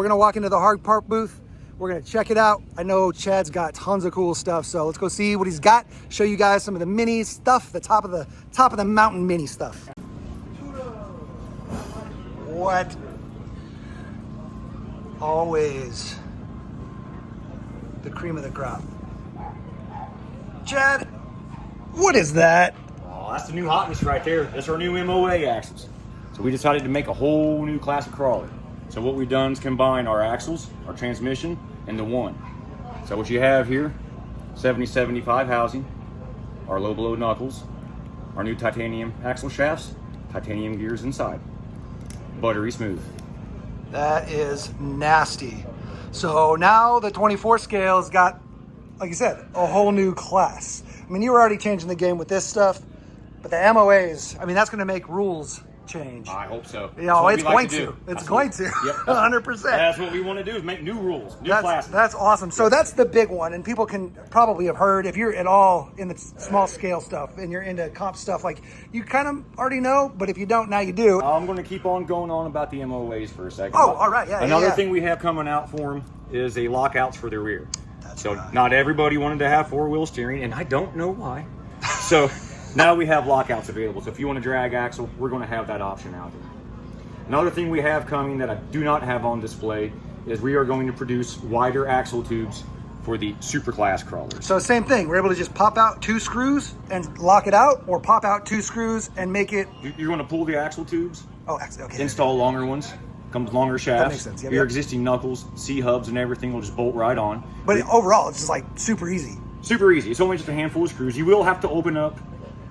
We're gonna walk into the Hard Park booth. We're gonna check it out. I know Chad's got tons of cool stuff, so let's go see what he's got. Show you guys some of the mini stuff, the top of the mountain mini stuff. What? Always the cream of the crop. Chad, what is that? Oh, that's the new hotness right there. That's our new MOA axles. So we decided to make a whole new class of crawler. So what we've done is combine our axles, our transmission, into one. So what you have here, 70-75 housing, our low below knuckles, our new titanium axle shafts, titanium gears inside. Buttery smooth. That is nasty. So now the 24 scale's got, like you said, a whole new class. I mean, you were already changing the game with this stuff, but the MOAs, I mean, that's going to make rules change. I hope so. You know, it's going to. It's going to. Yep. 100%. That's what we want to do, is make new rules, new classes. That's awesome. So that's the big one, and people can probably have heard, if you're at all in the small scale stuff and you're into comp stuff, like you kind of already know, but if you don't, now you do. I'm going to keep on going on about the MOAs for a second. Oh, all right, yeah. Another thing we have coming out for them is a lockouts for the rear. That's so right. Not everybody wanted to have four-wheel steering, and I don't know why. So now we have lockouts available. So if you want to drag axle, we're going to have that option out there. Another thing we have coming that I do not have on display is we are going to produce wider axle tubes for the superclass crawlers. So same thing, we're able to just pop out 2 screws and lock it out, or pop out 2 screws and make it... You're going to pull the axle tubes, okay. install longer ones, comes longer shafts. That makes sense. Yep, Your existing knuckles, C-hubs and everything will just bolt right on. But overall, it's just like super easy. Super easy. It's only just a handful of screws. You will have to open up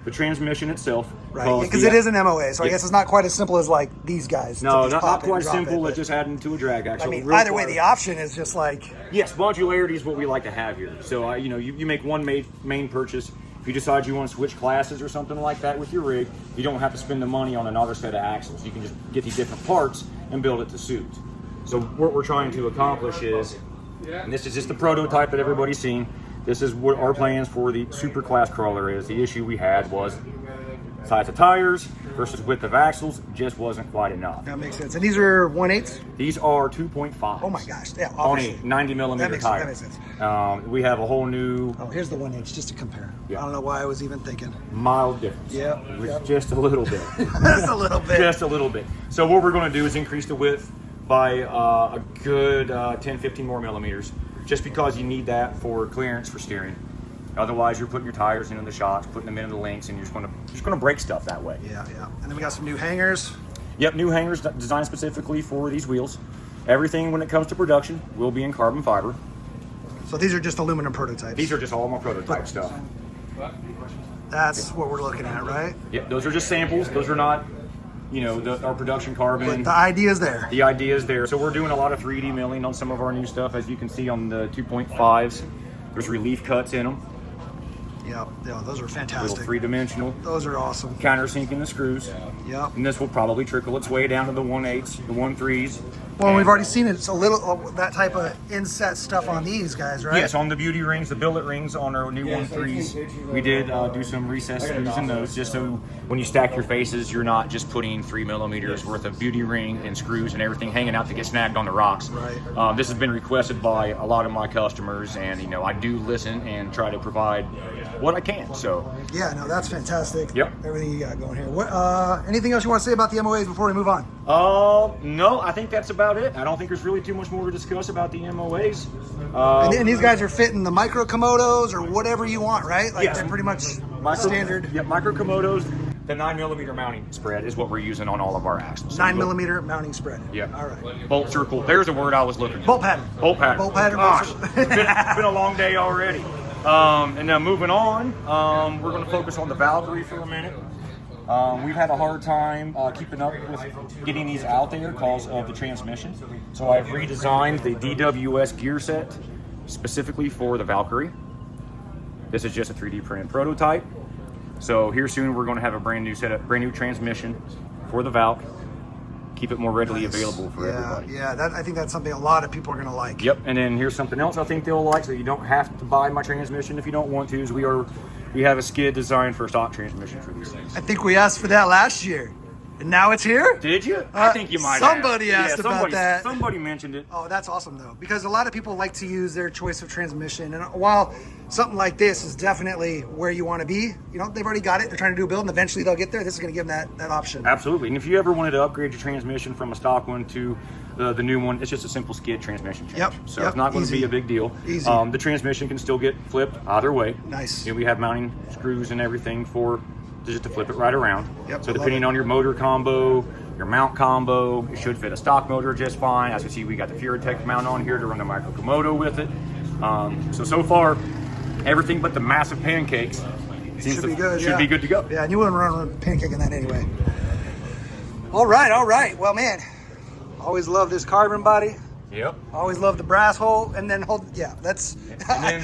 the transmission itself. Right, because it is an MOA, so I guess it's not quite as simple as like these guys. No, not quite simple as just adding to a drag axle. I mean, either way, the option is just like... Yes, modularity is what we like to have here. So, you make one main purchase. If you decide you want to switch classes or something like that with your rig, you don't have to spend the money on another set of axles. You can just get these different parts and build it to suit. So what we're trying to accomplish is, and this is just the prototype that everybody's seen, this is what our plans for the super class crawler is. The issue we had was size of tires versus width of axles just wasn't quite enough. That makes sense. And these are 1/8? These are 2.5. Oh my gosh, yeah, obviously. On a 90 millimeter tire. That makes sense. We have a whole new... Oh, here's the 1/8, just to compare. Yeah. I don't know why I was even thinking. Mild difference. Yeah. Just a little bit. Just a little bit. Just a little bit. So what we're going to do is increase the width by a good 10-15 more millimeters, just because you need that for clearance for steering. Otherwise, you're putting your tires into the shocks, putting them into the links, and you're just going to break stuff that way. Yeah. And then we got some new hangers. Yep, new hangers designed specifically for these wheels. Everything when it comes to production will be in carbon fiber. So these are just aluminum prototypes. These are just all my prototype stuff. That's what we're looking at, right? Yep, those are just samples. Those are not, our production carbon. But the idea is there. The idea is there. So we're doing a lot of 3D milling on some of our new stuff. As you can see on the 2.5s, there's relief cuts in them. Yeah, those are fantastic. Little three-dimensional. Those are awesome. Countersinking the screws. Yeah. And this will probably trickle its way down to the 1/8s, the 1/3s. Well, we've already seen it. It's a little that type of inset stuff on these guys, right? Yes, on the beauty rings, the billet rings on our new 1/3s. We did do some recessed screws in those, just so when you stack your faces, you're not just putting 3 millimeters worth of beauty ring and screws and everything hanging out to get snagged on the rocks. Right. This has been requested by a lot of my customers, and I do listen and try to provide what I can. So yeah, no, that's fantastic. Yep. Everything you got going here. What? Anything else you want to say about the MOAs before we move on? No, I think that's about it. I don't think there's really too much more to discuss about the MOAs. And these guys are fitting the micro Komodos or whatever you want, right? Like they're pretty much standard. Yeah, micro Komodos. The 9 millimeter mounting spread is what we're using on all of our axles. 9 millimeter mounting spread. Yeah. All right. Bolt circle. There's a word I was looking for. Bolt pattern. Bolt pattern. Bolt pattern. Gosh, it's been a long day already. And now moving on, we're going to focus on the Valkyrie for a minute. We've had a hard time keeping up with getting these out there because of the transmission. So I've redesigned the DWS gear set specifically for the Valkyrie. This is just a 3D printed prototype. So here soon we're going to have a brand new setup, brand new transmission for the Valk. Keep it more readily available for everybody. Yeah, I think that's something a lot of people are going to like. Yep, and then here's something else I think they'll like, so you don't have to buy my transmission if you don't want to. Is we have a skid designed for a stock transmission for these things. I think we asked for that last year. And now it's here? Did you? I think you might somebody have. asked about that. Somebody mentioned it. Oh, that's awesome though, because a lot of people like to use their choice of transmission, and while something like this is definitely where you want to be, you know, they've already got it, they're trying to do a build, and eventually they'll get there. This is going to give them that option. Absolutely. And if you ever wanted to upgrade your transmission from a stock one to the new one, it's just a simple skid transmission change. Yep. So it's not going to be a big deal. Easy. The transmission can still get flipped either way. Nice. You know, we have mounting screws and everything for just to flip it right around. Yep, so depending on your motor combo, your mount combo, it should fit a stock motor just fine. As you see, we got the Furatech mount on here to run the micro Komodo with it. So far, everything but the massive pancakes should be good. Should be good to go. Yeah, and you wouldn't run a pancake in that anyway. All right. Well, man, always love this carbon body. Yep. Always love the brass hole, and then that's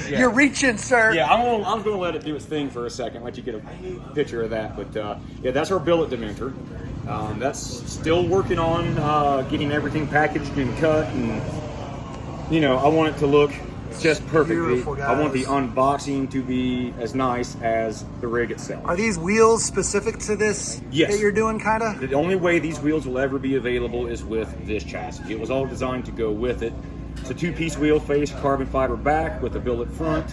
you're reaching, sir. Yeah, I'm gonna let it do its thing for a second, let you get a picture of that. But yeah, that's our billet Dementor. That's still working on getting everything packaged and cut, and you know, I want it to look just perfectly. I want the unboxing to be as nice as the rig itself. Are these wheels specific to this that you're doing, kind of? The only way these wheels will ever be available is with this chassis. It was all designed to go with it. It's a two-piece wheel face, carbon fiber back with a billet front.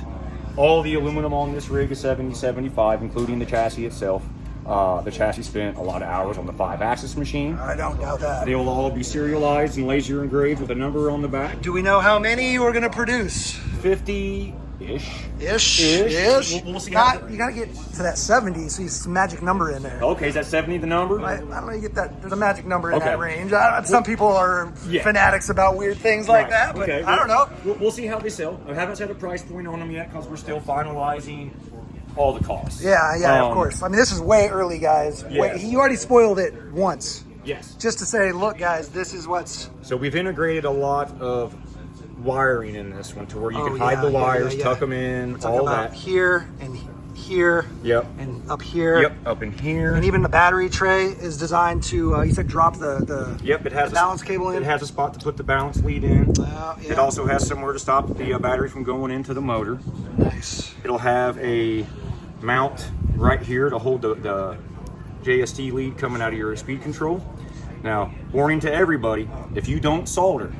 All the aluminum on this rig is 70-75, including the chassis itself. The chassis spent a lot of hours on the 5-axis machine. I don't doubt that. They will all be serialized and laser engraved with a number on the back. Do we know how many we're going to produce? 50-ish. Ish. We'll see. You got to get to that 70, so you see some magic number in there. Okay, is that 70 the number? I don't know, you get that. There's a magic number in that range. Some people are fanatics about weird things like that, but I don't know. We'll see how they sell. I haven't set a price point on them yet because we're still finalizing all the costs. Yeah, of course. I mean, this is way early, guys. Yes. You already spoiled it once. Yes. Just to say, look, guys, this is what's... So we've integrated a lot of wiring in this one to where you can hide the wires, tuck them in, all that. Here and here. Yep. And up here. Yep, up in here. And even the battery tray is designed to, you said drop the it has the balance cable in. It has a spot to put the balance lead in. Yeah. It also has somewhere to stop the battery from going into the motor. Nice. It'll have a mount right here to hold the JST lead coming out of your speed control. Now, warning to everybody, if you don't solder,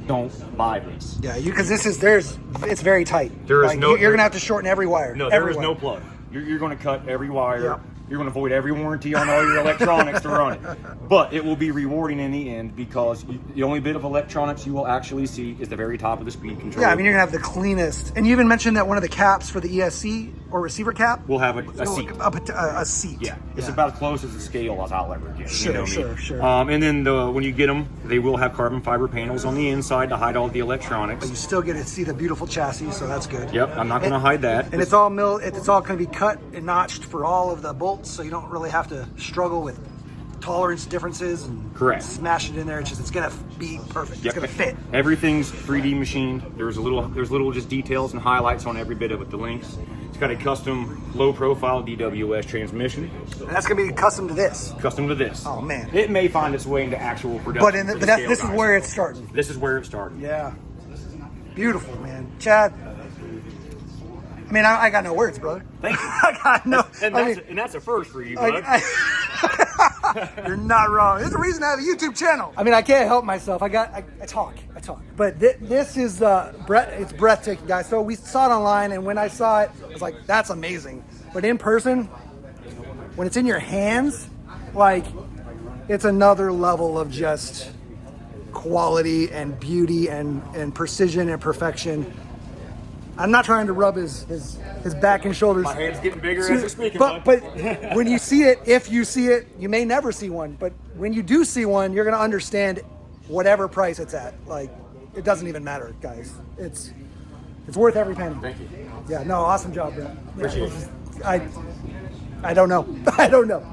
don't buy this. Yeah, because it's very tight. There is you're gonna have to shorten every wire. No, there is no plug. You're going to cut every wire. Yep. You're going to void every warranty on all your electronics to run it. But it will be rewarding in the end because the only bit of electronics you will actually see is the very top of the speed control. Yeah, I mean, you're going to have the cleanest. And you even mentioned that one of the caps for the ESC or receiver cap will have a seat. A seat. Yeah, it's about as close as a scale as I'll ever get. Sure. And then when you get them, they will have carbon fiber panels on the inside to hide all the electronics. But you still get to see the beautiful chassis, so that's good. Yep, I'm not going to hide that. And it's all going to be cut and notched for all of the bolts, so you don't really have to struggle with tolerance differences and smash it in there. It's gonna be perfect. It's gonna fit. Everything's 3D machined. There's little just details and highlights on every bit of it. The links. It's got a custom low profile DWS transmission. And that's gonna be custom to this. Custom to this. Oh man. It may find its way into actual production. But this is where it's starting. This is where it started. Yeah. Beautiful, man. Chad. I mean, I got no words, brother. Thank you. I got no. And that's a first for you, bud. You're not wrong. There's a reason I have a YouTube channel. I mean, I can't help myself. I talk. But this is it's breathtaking, guys. So we saw it online, and when I saw it, I was like, that's amazing. But in person, when it's in your hands, like, it's another level of just quality and beauty and precision and perfection. I'm not trying to rub his back and shoulders. My hand's getting bigger as you're speaking. But when you see it, if you see it, you may never see one. But when you do see one, you're going to understand whatever price it's at. Like, it doesn't even matter, guys. It's worth every penny. Thank you. Yeah, no, awesome job, bro. Appreciate it. I don't know. I don't know.